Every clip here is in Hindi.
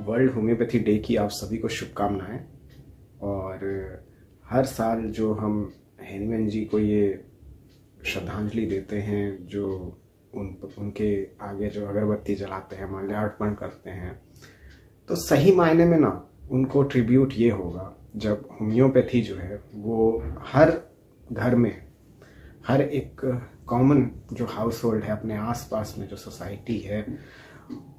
वर्ल्ड होम्योपैथी डे की आप सभी को शुभकामनाएं। और हर साल जो हम हेनीमैन जी को ये श्रद्धांजलि देते हैं, जो उनके आगे जो अगरबत्ती जलाते हैं, माल्यार्पण करते हैं, तो सही मायने में ना उनको ट्रिब्यूट ये होगा जब होम्योपैथी जो है वो हर घर में, हर एक कॉमन जो हाउस होल्ड है, अपने आसपास में जो सोसाइटी है,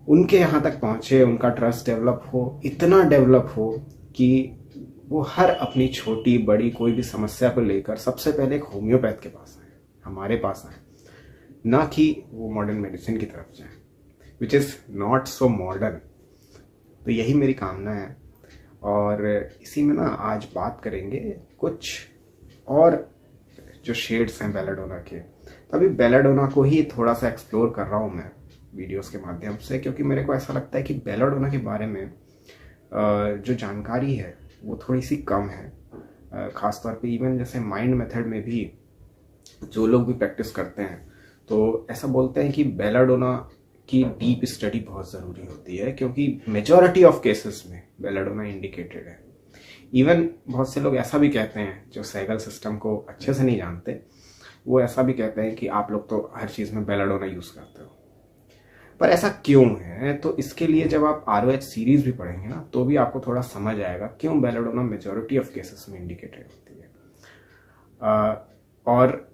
उनके यहाँ तक पहुँचे, उनका ट्रस्ट डेवलप हो, इतना डेवलप हो कि वो हर अपनी छोटी बड़ी कोई भी समस्या को लेकर सबसे पहले एक होम्योपैथ के पास आए, हमारे पास आए, ना कि वो मॉडर्न मेडिसिन की तरफ जाए, which is not so modern. तो यही मेरी कामना है और इसी में ना आज बात करेंगे कुछ और जो शेड्स हैं बेलाडोना के। तो अभी बेलाडोना को ही थोड़ा सा एक्सप्लोर कर रहा हूँ मैं वीडियोस के माध्यम से, क्योंकि मेरे को ऐसा लगता है कि बेलाडोना के बारे में जो जानकारी है वो थोड़ी सी कम है। ख़ासतौर पे इवन जैसे माइंड मेथड में भी जो लोग भी प्रैक्टिस करते हैं तो ऐसा बोलते हैं कि बेलाडोना की डीप स्टडी बहुत ज़रूरी होती है, क्योंकि मेजॉरिटी ऑफ केसेस में बेलाडोना इंडिकेटेड है। इवन बहुत से लोग ऐसा भी कहते हैं जो सैगल सिस्टम को अच्छे से नहीं जानते, वो ऐसा भी कहते हैं कि आप लोग तो हर चीज़ में बेलाडोना यूज़ करते हो। पर ऐसा क्यों है? तो इसके लिए जब आप ROH सीरीज भी पढ़ेंगे ना तो भी आपको थोड़ा समझ आएगा क्यों बेलाडोना मेजॉरिटी ऑफ केसेस में इंडिकेटेड होती है। और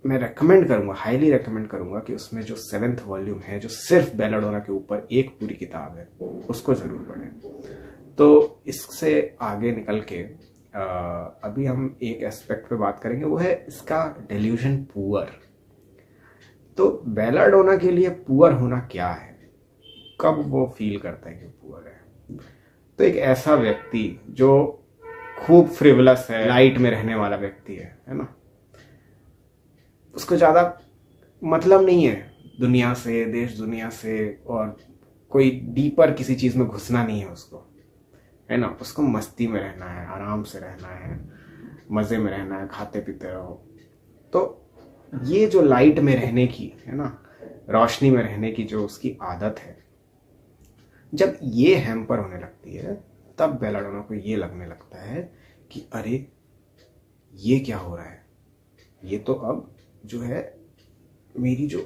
मैं रेकमेंड करूंगा, हाईली रेकमेंड करूंगा कि उसमें जो 7th वॉल्यूम है, जो सिर्फ बेलाडोना के ऊपर एक पूरी किताब है, उसको जरूर पढ़ें। तो इससे आगे निकल के अभी हम एक एस्पेक्ट पे बात करेंगे, वो है इसका डेल्यूजन पुअर। तो बेलाडोना के लिए पुअर होना क्या है, कब वो फील करता है कि पुअर है? तो एक ऐसा व्यक्ति जो खूब फ्रिवलस है, लाइट में रहने वाला व्यक्ति है ना, उसको ज़्यादा मतलब नहीं है दुनिया से, देश दुनिया से, और कोई डीपर किसी चीज़ में घुसना नहीं है उसको, है ना। उसको मस्ती में रहना है, आराम से रहना है, मज़े में रहना है, खाते पीते रहो। तो ये जो लाइट में रहने की है ना, रोशनी में रहने की जो उसकी आदत है, जब ये हैम्पर होने लगती है तब बेलाडोना को ये लगने लगता है कि अरे ये क्या हो रहा है, ये तो अब जो है मेरी जो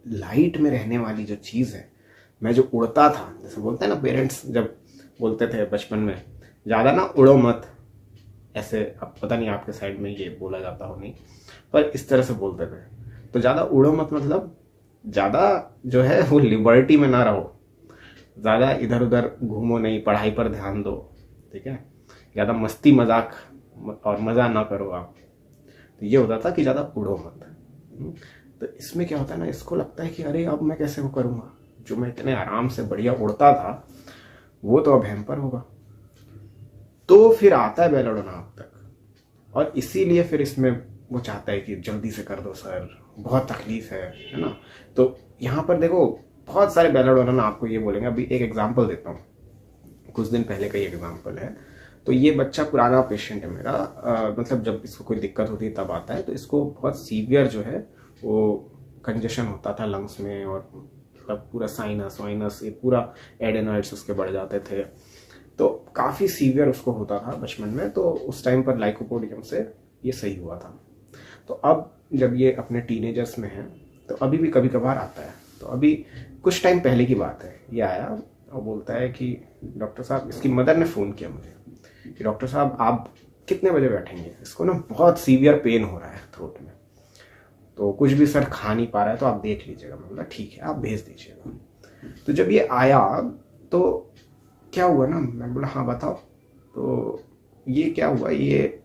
लाइट में रहने वाली जो चीज़ है, मैं जो उड़ता था, जैसे बोलते हैं ना पेरेंट्स जब बोलते थे बचपन में, ज़्यादा ना उड़ो मत, ऐसे अब पता नहीं आपके साइड में ये बोला जाता हो नहीं, पर इस तरह से बोलते थे। तो ज़्यादा उड़ो मत मतलब ज़्यादा जो है वो लिबर्टी में ना रहो, ज़्यादा इधर उधर घूमो नहीं, पढ़ाई पर ध्यान दो, ठीक है, ज़्यादा मस्ती मजाक और मज़ा ना करो आप। तो ये होता था कि ज़्यादा उड़ो मत। तो इसमें क्या होता है ना, इसको लगता है कि अरे अब मैं कैसे वो करूँगा, जो मैं इतने आराम से बढ़िया उड़ता था वो तो अब हैम्पर होगा। तो फिर आता है बेलाडोना आप तक, और इसीलिए फिर इसमें वो चाहता है कि जल्दी से कर दो सर, बहुत तकलीफ है ना। तो यहाँ पर देखो बहुत सारे बेलाडोना ना आपको ये बोलेंगे। अभी एक एग्जांपल देता हूँ, कुछ दिन पहले का ही एग्जांपल है। तो ये बच्चा पुराना पेशेंट है मेरा, मतलब जब इसको कोई दिक्कत होती है तब आता है। तो इसको बहुत सीवियर जो है वो कंजेशन होता था लंग्स में, और मतलब पूरा साइनस वाइनस, ये पूरा एडेनॉइड्स उसके बढ़ जाते थे। तो काफ़ी सीवियर उसको होता था बचपन में। तो उस टाइम पर लाइकोपोडियम से ये सही हुआ था। तो अब जब ये अपने टीनेजर्स में है तो अभी भी कभी कभार आता है। तो अभी कुछ टाइम पहले की बात है, ये आया और बोलता है कि डॉक्टर साहब, इसकी मदर ने फ़ोन किया मुझे कि डॉक्टर साहब आप कितने बजे बैठेंगे, इसको ना बहुत सीवियर पेन हो रहा है थ्रोट में, तो कुछ भी सर खा नहीं पा रहा है, तो आप देख लीजिएगा। मैं बोला ठीक है, आप भेज दीजिएगा। तो जब ये आया तो क्या हुआ ना, मैं बोला हाँ बताओ। तो ये क्या हुआ, ये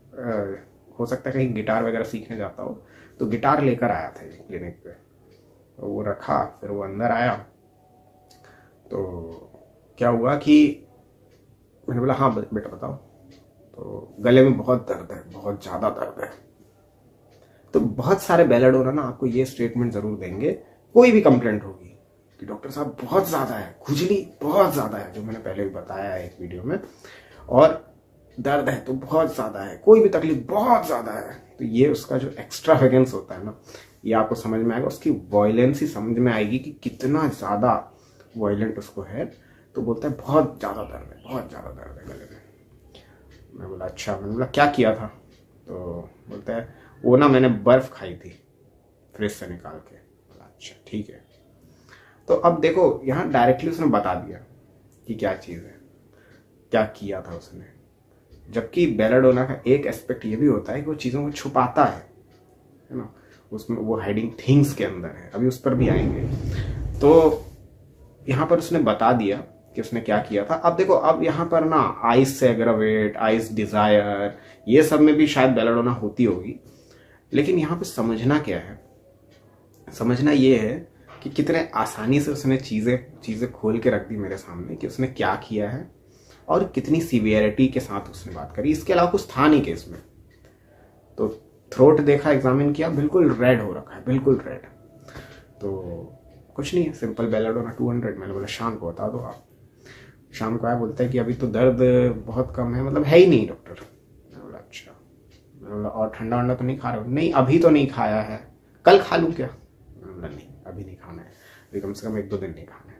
हो सकता है कहीं गिटार वगैरह सीखने जाता हो, तो गिटार लेकर आया था क्लिनिक पे। तो वो रखा, फिर वो अंदर आया। तो क्या हुआ कि मैंने बोला हाँ बेटा बताओ। तो गले में बहुत दर्द है, बहुत ज़्यादा दर्द है। तो बहुत सारे बेलाडोना ना आपको ये स्टेटमेंट ज़रूर देंगे, कोई भी कंप्लेंट होगी कि डॉक्टर साहब बहुत ज़्यादा है, खुजली बहुत ज़्यादा है, जो मैंने पहले भी बताया है एक वीडियो में, और दर्द है तो बहुत ज़्यादा है, कोई भी तकलीफ बहुत ज़्यादा है। तो ये उसका जो एक्स्ट्रावेगेंस होता है ना, ये आपको समझ में आएगा, उसकी वॉयलेंस ही समझ में आएगी कि कितना ज़्यादा वॉयलेंट उसको है। तो बोलता है बहुत ज़्यादा दर्द है, बहुत ज़्यादा दर्द है गले में। मैं बोला अच्छा। मैंने बोला क्या किया था? तो बोलता है वो ना मैंने बर्फ़ खाई थी फ्रिज से निकाल के। बोला अच्छा ठीक है। तो अब देखो यहाँ डायरेक्टली उसने बता दिया कि क्या चीज़ है, क्या किया था उसने। जबकि बेलाडोना का एक एस्पेक्ट ये भी होता है कि वो चीज़ों को छुपाता है ना, उसमें वो हाइडिंग थिंग्स के अंदर है, अभी उस पर भी आएंगे। तो यहाँ पर उसने बता दिया कि उसने क्या किया था। अब देखो अब यहाँ पर ना आइस से एग्रावेट, आइस डिजायर, ये सब में भी शायद बेलाडोना होती होगी, लेकिन यहाँ पे समझना क्या है, समझना ये है कि कितने आसानी से उसने चीज़ें खोल के रख दी मेरे सामने कि उसने क्या किया है और कितनी सीवियरिटी के साथ उसने बात करी। इसके अलावा कुछ था नहीं केस में। तो थ्रोट देखा, एग्जामिन किया, बिल्कुल रेड हो रखा है, बिल्कुल रेड। तो कुछ नहीं है, सिंपल बेलाडोना 200। मैंने बोला शाम को बता दो आप। शाम को आया, बोलता है कि अभी तो दर्द बहुत कम है, मतलब है ही नहीं डॉक्टर। मैंने बोला अच्छा। मैंने बोला और ठंडा वंडा तो नहीं खा रहे हो? नहीं अभी तो नहीं खाया है, कल खा लूँ क्या? मैंने बोला नहीं अभी नहीं खाना है, अभी कम से कम 1-2 दिन नहीं खाना है।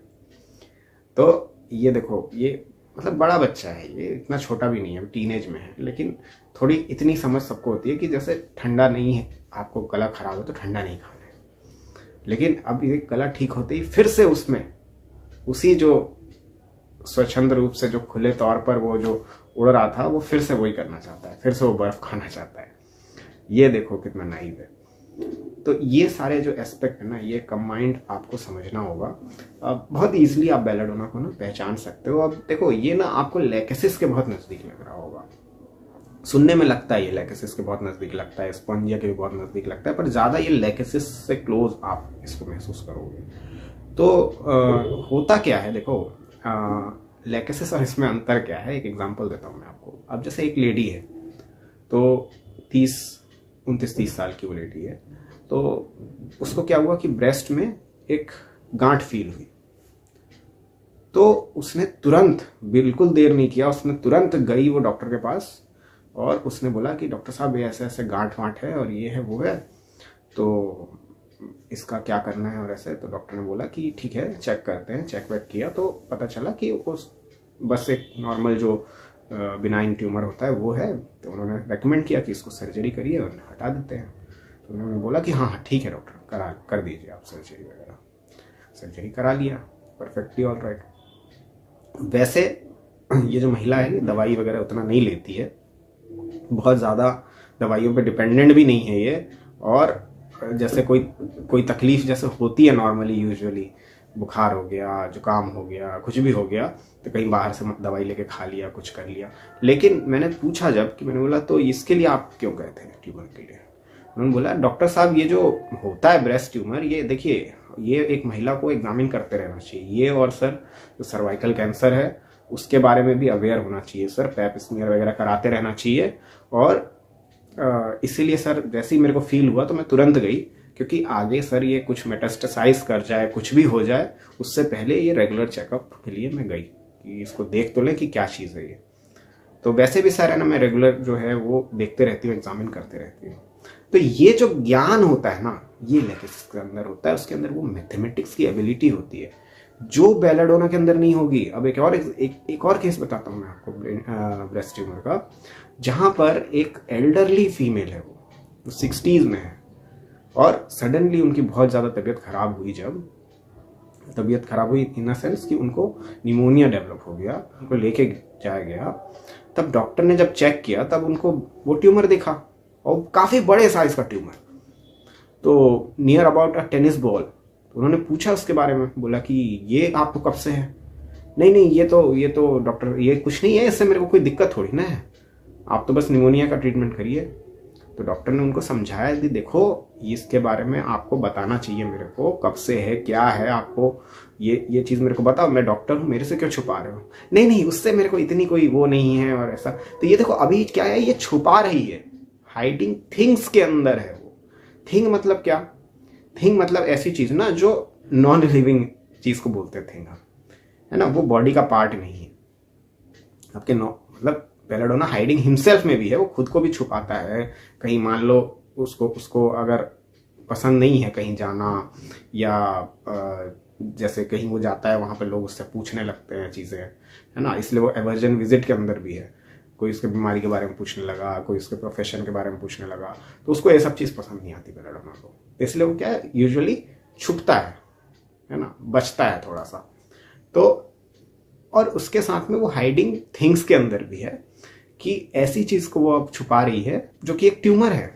तो ये देखो, ये मतलब बड़ा बच्चा है, ये इतना छोटा भी नहीं है, टीनेज में है, लेकिन थोड़ी इतनी समझ सबको होती है कि जैसे ठंडा नहीं है, आपको गला खराब है तो ठंडा नहीं खाना है। लेकिन अब ये गला ठीक होते ही फिर से उसमें उसी जो स्वच्छंद रूप से जो खुले तौर पर वो जो उड़ रहा था, वो फिर से वही करना चाहता है, फिर से वो बर्फ खाना चाहता है। ये देखो कितना नाइव है। तो ये सारे जो एस्पेक्ट है ना, ये कंबाइंड आपको समझना होगा। बहुत इजीली आप बेलाडोना को ना पहचान सकते हो। अब देखो ये ना आपको लेकेसिस के बहुत नज़दीक लग रहा होगा, सुनने में लगता है ये लेकेसिस के बहुत नज़दीक लगता है, स्पॉन्जिया के भी बहुत नज़दीक लगता है, पर ज़्यादा ये लेकेसिस से क्लोज आप इसको महसूस करोगे। तो होता क्या है देखो, लेकेसिस और इसमें अंतर क्या है, एक एग्जांपल देता हूँ मैं आपको। अब जैसे एक लेडी है, तो 29-30 साल की वो लेडी है, तो उसको क्या हुआ कि ब्रेस्ट में एक गांठ फील हुई। तो उसने तुरंत, बिल्कुल देर नहीं किया, उसने तुरंत गई वो डॉक्टर के पास और उसने बोला कि डॉक्टर साहब ये ऐसे ऐसे गांठ वांठ है और ये है वो है, तो इसका क्या करना है और ऐसे। तो डॉक्टर ने बोला कि ठीक है चेक करते हैं। चेक वेक किया तो पता चला कि उस बस एक नॉर्मल जो बिनाइन ट्यूमर होता है वो है। तो उन्होंने रेकमेंड किया कि इसको सर्जरी करिए और हटा देते हैं। तो उन्होंने बोला कि हाँ ठीक है डॉक्टर, कर दीजिए आप सर्जरी वगैरह। सर्जरी करा लिया, परफेक्टली ऑल राइट। वैसे ये जो महिला है ये दवाई वगैरह उतना नहीं लेती है, बहुत ज़्यादा दवाइयों पे डिपेंडेंट भी नहीं है ये। और जैसे कोई तकलीफ जैसे होती है नॉर्मली, यूजुअली बुखार हो गया, जुकाम हो गया, कुछ भी हो गया, तो कहीं बाहर से दवाई लेके खा लिया, कुछ कर लिया। लेकिन मैंने पूछा जब कि मैंने बोला तो इसके लिए आप क्यों गए थे ट्यूमर के लिए? उन्होंने बोला डॉक्टर साहब ये जो होता है ब्रेस्ट ट्यूमर, ये देखिए ये एक महिला को एग्जामिन करते रहना चाहिए, ये और सर जो सर्वाइकल कैंसर है उसके बारे में भी अवेयर होना चाहिए सर, पैप स्मीयर वगैरह कराते रहना चाहिए। और इसीलिए सर जैसे ही मेरे को फील हुआ तो मैं तुरंत गई, क्योंकि आगे सर ये कुछ मेटास्टेसाइज कर जाए, कुछ भी हो जाए, उससे पहले ये रेगुलर चेकअप के लिए मैं गई कि इसको देख तो ले कि क्या चीज़ है ये। तो वैसे भी सर है ना, मैं रेगुलर जो है वो देखते रहती हूँ, एग्जामिन करते रहती हूँ। तो ये जो ज्ञान होता है ना, ये लेकेसिस के अंदर होता है, उसके अंदर वो मैथमेटिक्स की एबिलिटी होती है जो बेलाडोना के अंदर नहीं होगी। अब एक और केस बताता हूँ मैं आपको ब्रेस्ट ट्यूमर का, जहां पर एक एल्डरली फीमेल है, वो 60s में है और सडनली उनकी बहुत ज़्यादा तबीयत खराब हुई। जब तबीयत खराब हुई इन द सेंस कि उनको निमोनिया डेवलप हो गया, उनको लेके जाया गया, तब डॉक्टर ने जब चेक किया तब उनको वो ट्यूमर दिखा और काफ़ी बड़े साइज का ट्यूमर, तो near about a tennis ball. उन्होंने पूछा उसके बारे में, बोला कि ये आपको कब से है? नहीं ये तो डॉक्टर ये कुछ नहीं है, इससे मेरे को कोई दिक्कत थोड़ी ना है, आप तो बस निमोनिया का ट्रीटमेंट करिए। तो डॉक्टर ने उनको समझाया कि देखो इसके बारे में आपको बताना चाहिए मेरे को, कब से है, क्या है, आपको ये चीज़ मेरे को बताओ, मैं डॉक्टर हूँ, मेरे से क्यों छुपा रहे हो? नहीं उससे मेरे को इतनी कोई वो नहीं है और ऐसा। तो ये देखो अभी क्या है, ये छुपा रही है, हाइडिंग थिंग्स के अंदर है वो। थिंग मतलब क्या? थिंग मतलब ऐसी चीज़ ना जो नॉन लिविंग चीज़ को बोलते हैं थिंग, है ना, वो बॉडी का पार्ट नहीं है आपके। मतलब बेलाडोना हाइडिंग हिमसेल्फ में भी है, वो खुद को भी छुपाता है। कहीं मान लो उसको अगर पसंद नहीं है कहीं जाना, या जैसे कहीं वो जाता है वहाँ पे लोग उससे पूछने लगते हैं चीज़ें, है ना, इसलिए वो एवर्जन विजिट के अंदर भी है। कोई उसके बीमारी के बारे में पूछने लगा, कोई उसके प्रोफेशन के बारे में पूछने लगा, तो उसको ये सब चीज़ पसंद नहीं आती बेलाडोना को, इसलिए वो क्या है यूजुअली छुपता है ना, बचता है थोड़ा सा। तो और उसके साथ में वो हाइडिंग थिंग्स के अंदर भी है कि ऐसी चीज़ को वो अब छुपा रही है जो कि एक ट्यूमर है।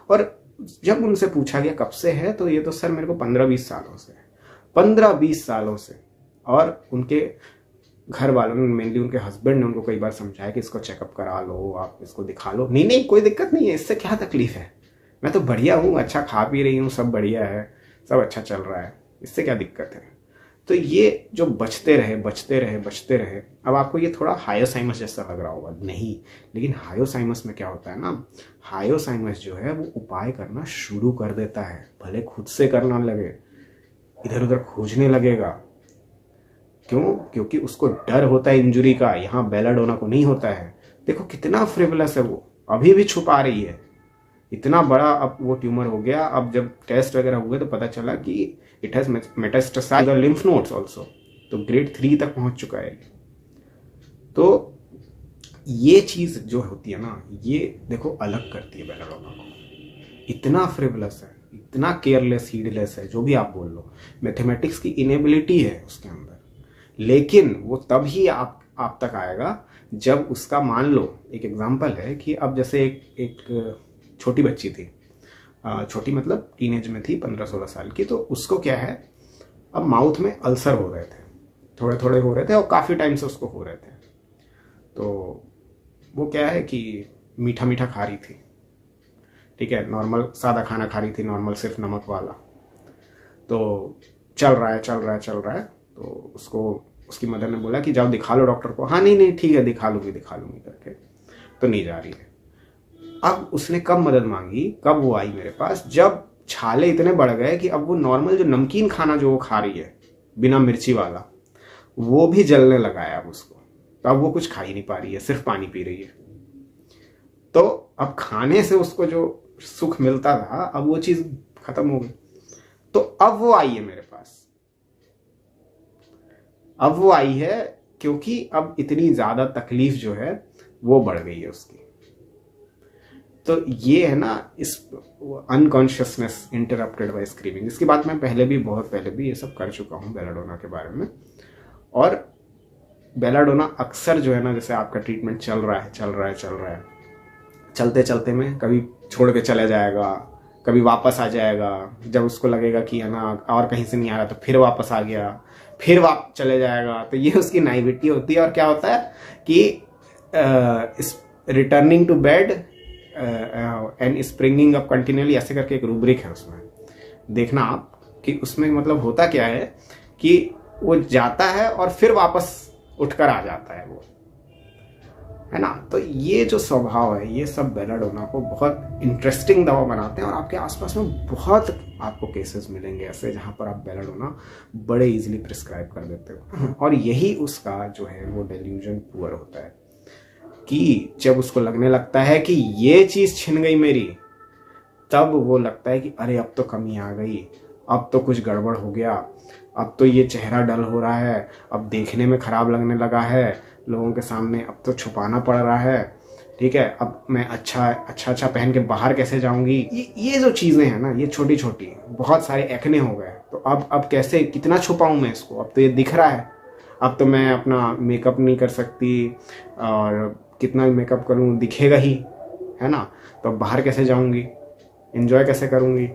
और जब उनसे पूछा गया कब से है, तो ये तो सर मेरे को 15-20 सालों से, 15-20 सालों से। और उनके घर वालों ने, मेनली उनके हस्बैंड ने उनको कई बार समझाया कि इसको चेकअप करा लो, आप इसको दिखा लो। नहीं नहीं, कोई दिक्कत नहीं है, इससे क्या तकलीफ है, मैं तो बढ़िया हूँ, अच्छा खा पी रही हूँ, सब बढ़िया है, सब अच्छा चल रहा है, इससे क्या दिक्कत है। तो ये जो बचते रहे बचते रहे बचते रहे, अब आपको ये थोड़ा हायोसाइमस जैसा लग रहा होगा, नहीं, लेकिन हायोसाइमस में क्या होता है ना, हायोसाइमस जो है वो उपाय करना शुरू कर देता है, भले खुद से करना लगे, इधर उधर खोजने लगेगा। क्यों? क्योंकि उसको डर होता है इंजुरी का, यहाँ बेलाडोना को नहीं होता है। देखो कितना फ्रिवलस है वो, अभी भी छुपा रही है, इतना बड़ा अब वो ट्यूमर हो गया। अब जब टेस्ट वगैरह हुए तो पता चला कि it has metastasised the lymph nodes also, तो ग्रेड 3 तक पहुंच चुका है। तो ये चीज जो होती है ना, ये देखो अलग करती है बेलाडोना को। इतना फ्रिवलस है, इतना केयरलेस, हीडलेस है, जो भी आप बोल लो, मैथमेटिक्स की इनेबिलिटी है उसके अंदर, लेकिन वो तब ही आप तक आएगा जब उसका, मान लो एक एग्जांपल है कि अब जैसे एक छोटी बच्ची थी, छोटी मतलब टीनेज में थी, 15-16 साल की, तो उसको क्या है, अब माउथ में अल्सर हो रहे थे, थोड़े थोड़े हो रहे थे और काफ़ी टाइम से उसको हो रहे थे। तो वो क्या है कि मीठा मीठा खा रही थी, ठीक है, नॉर्मल सादा खाना खा रही थी, नॉर्मल सिर्फ नमक वाला। तो चल रहा है, तो उसको उसकी मदर ने बोला कि जाओ दिखा लो डॉक्टर को। हाँ नहीं ठीक है, दिखा लूंगी करके, तो नहीं जा रही है। अब उसने कब मदद मांगी, कब वो आई मेरे पास, जब छाले इतने बढ़ गए कि अब वो नॉर्मल जो नमकीन खाना जो वो खा रही है बिना मिर्ची वाला, वो भी जलने लगा है अब उसको। तो अब वो कुछ खा ही नहीं पा रही है, सिर्फ पानी पी रही है। तो अब खाने से उसको जो सुख मिलता था, अब वो चीज खत्म हो गई। तो अब वो आई है मेरे पास, अब वो आई है क्योंकि अब इतनी ज्यादा तकलीफ जो है वो बढ़ गई है उसकी। तो ये है ना, इस अनकॉन्शियसनेस इंटरप्टेड बाय स्क्रीमिंग, इसकी बात मैं बहुत पहले भी ये सब कर चुका हूँ बेलाडोना के बारे में। और बेलाडोना अक्सर जो है ना, जैसे आपका ट्रीटमेंट चल रहा है, चलते चलते में कभी छोड़ के चला जाएगा, कभी वापस आ जाएगा, जब उसको लगेगा कि है ना और कहीं से नहीं आ रहा तो फिर वापस आ गया, फिर वापस चले जाएगा। तो ये उसकी नाइविटी होती है। और क्या होता है कि इस returning to bed and springing up continuously, ऐसे करके एक रूब्रिक है उसमें, देखना आप कि उसमें मतलब होता क्या है कि वो जाता है और फिर वापस उठकर आ जाता है वो, है ना। तो ये जो स्वभाव है, ये सब बेलाडोना को बहुत इंटरेस्टिंग दवा बनाते हैं। और आपके आसपास में बहुत आपको केसेस मिलेंगे ऐसे जहां पर आप बेलाडोना बड़े इजीली प्रिस्क्राइब कर देते हो। और यही उसका जो है वो डेल्यूजन पुअर होता है कि जब उसको लगने लगता है कि ये चीज छिन गई मेरी, तब वो लगता है कि अरे अब तो कमी आ गई, अब तो कुछ गड़बड़ हो गया, अब तो ये चेहरा डल हो रहा है, अब देखने में खराब लगने लगा है लोगों के सामने, अब तो छुपाना पड़ रहा है, ठीक है, अब मैं अच्छा पहन के बाहर कैसे जाऊंगी। ये जो चीजें हैं ना, ये छोटी छोटी बहुत सारे एक्ने हो गए। तो अब कैसे, कितना छुपाऊं मैं इसको, अब तो ये दिख रहा है, अब तो मैं अपना मेकअप नहीं कर सकती, और कितना भी मेकअप करूं दिखेगा ही, है ना। तो बाहर कैसे जाऊंगी, एंजॉय कैसे करूंगी।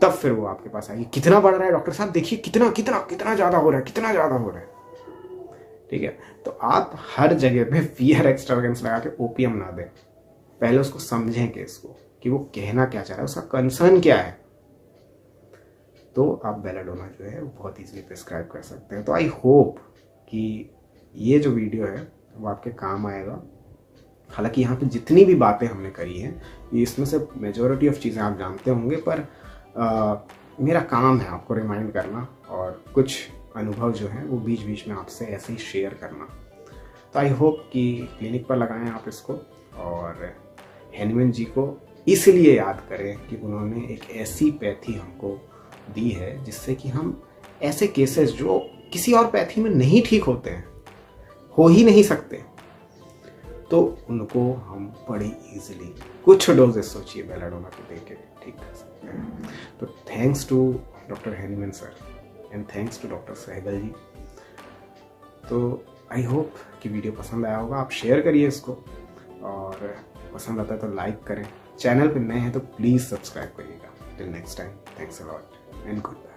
तब फिर वो आपके पास आएगी, कितना बढ़ रहा है डॉक्टर साहब, देखिए कितना कितना कितना ज्यादा हो रहा है, ठीक है। तो आप हर जगह पे फियर एक्सट्रावेगेंस लगा के ओपीएम ना दें, पहले उसको समझें कि इसको, कि वो कहना क्या चाह रहा है, उसका कंसर्न क्या है। तो आप बेलाडोना जो है वो बहुत इजीली प्रिस्क्राइब कर सकते हैं। तो आई होप कि ये जो वीडियो है वो आपके काम आएगा। हालांकि यहाँ पे जितनी भी बातें हमने करी हैं, इसमें से मेजॉरिटी ऑफ चीज़ें आप जानते होंगे, पर मेरा काम है आपको रिमाइंड करना और कुछ अनुभव जो है वो बीच बीच में आपसे ऐसे ही शेयर करना। तो आई होप कि क्लिनिक पर लगाएं आप इसको, और हेनीमैन जी को इसलिए याद करें कि उन्होंने एक ऐसी पैथी हमको दी है जिससे कि हम ऐसे केसेस जो किसी और पैथी में नहीं ठीक होते हैं, हो ही नहीं सकते, तो उनको हम बड़ी इजीली कुछ डोजेस सोचिए बेलाडोना को देके ठीक कर सकते हैं। तो thanks to doctor Hahnemann sir and thanks to doctor Sehgal ji. तो आई होप कि वीडियो पसंद आया होगा। आप शेयर करिए इसको, और पसंद आता है तो लाइक करें। चैनल पे नए हैं तो प्लीज़ सब्सक्राइब करिएगा। Till next time, thanks a lot and good bye.